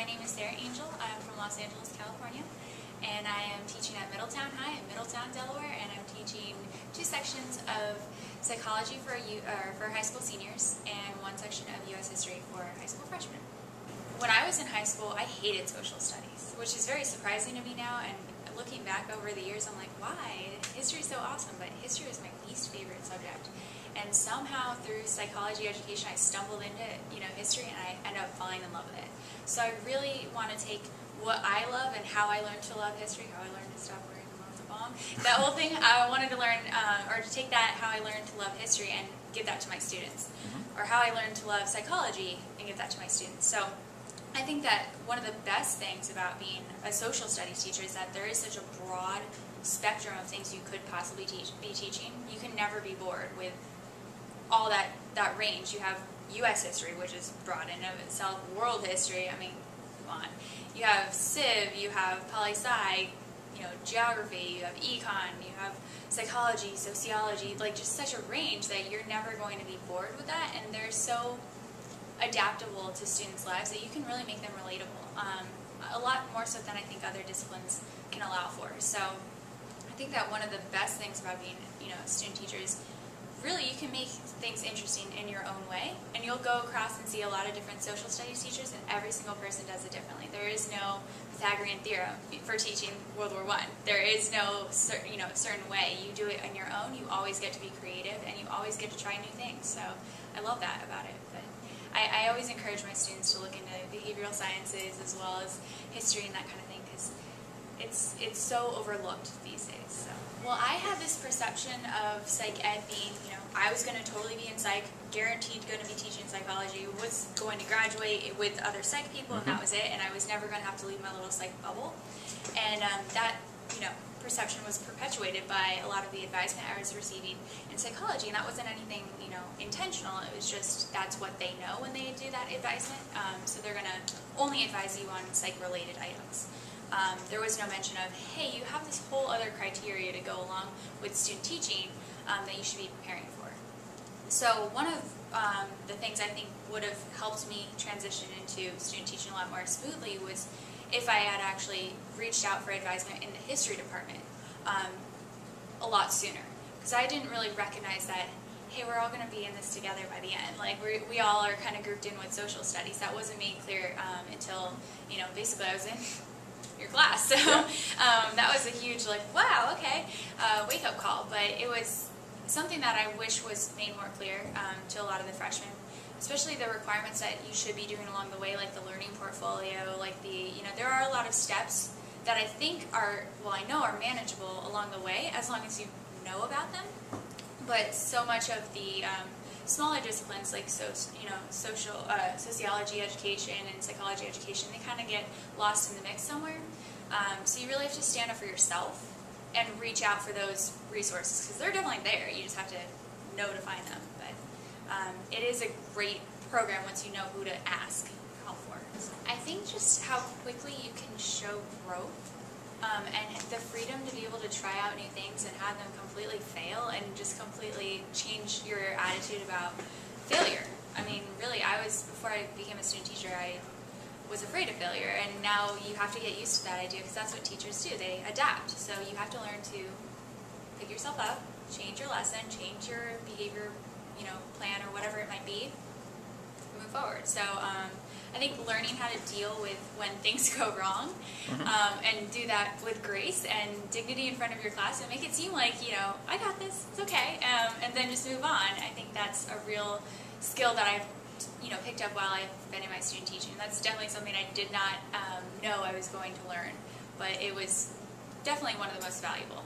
My name is Sara Angel. I'm from Los Angeles, California, and I am teaching at Middletown High in Middletown, Delaware, and I'm teaching 2 sections of psychology for high school seniors and 1 section of U.S. history for high school freshmen. When I was in high school, I hated social studies, which is very surprising to me now, and looking back over the years, I'm like, why? History is so awesome, but history is my least favorite subject. And somehow through psychology education, I stumbled into history, and I ended up falling in love with it. So I really want to take what I love and how I learned to love history, how I learned to stop wearing the Martha bomb, that whole thing. I wanted to learn, or to take that, how I learned to love history, and give that to my students, or how I learned to love psychology and give that to my students. So I think that one of the best things about being a social studies teacher is that there is such a broad spectrum of things you could possibly be teaching. You can never be bored with all that range. You have U.S. history, which is broad in and of itself, world history, I mean, come on. You have Civ, you have poli-sci, geography, you have econ, you have psychology, sociology, like just such a range that you're never going to be bored with that, and they're so adaptable to students' lives that you can really make them relatable, a lot more so than I think other disciplines can allow for. So I think that one of the best things about being a student teacher is really you can make things interesting in your own way, and you'll go across and see a lot of different social studies teachers, and every single person does it differently. There is no Pythagorean theorem for teaching World War I. There is no certain way. You do it on your own. You always get to be creative, and you always get to try new things. So I love that about it. But I always encourage my students to look into behavioral sciences as well as history and that kind of thing, because it's so overlooked these days. So. Well, I had this perception of psych ed being, I was going to totally be in psych, guaranteed going to be teaching psychology, was going to graduate with other psych people, and that was it, and I was never going to have to leave my little psych bubble. And that, perception was perpetuated by a lot of the advisement I was receiving in psychology, and that wasn't anything, intentional. It was just that's what they know when they do that advisement, so they're going to only advise you on psych-related items. There was no mention of, hey, you have this whole other criteria to go along with student teaching that you should be preparing for. So one of the things I think would have helped me transition into student teaching a lot more smoothly was if I had actually reached out for advisement in the history department a lot sooner. Because I didn't really recognize that, hey, we're all going to be in this together by the end. Like, we all are kind of grouped in with social studies. That wasn't made clear until, basically I was in your class. So that was a huge, wow, okay, wake-up call. But it was something that I wish was made more clear to a lot of the freshmen, especially the requirements that you should be doing along the way, like the learning portfolio, like there are a lot of steps that I think are, I know are manageable along the way as long as you know about them. But so much of the smaller disciplines like sociology education and psychology education, they kind of get lost in the mix somewhere. So you really have to stand up for yourself and reach out for those resources, because they're definitely there. You just have to know to find them. But it is a great program once you know who to ask help for. I think just how quickly you can show growth and the freedom to be able to try out new things and have them completely fail and just completely change your attitude about failure. I mean, really, before I became a student teacher, I was afraid of failure, and now you have to get used to that idea, because that's what teachers do. They adapt. So you have to learn to pick yourself up, change your lesson, change your behavior, plan or whatever it might be, move forward. So I think learning how to deal with when things go wrong, and do that with grace and dignity in front of your class, and make it seem like, I got this, it's okay, and then just move on. I think that's a real skill that I've picked up while I've been in my student teaching. That's definitely something I did not know I was going to learn, but it was definitely one of the most valuable.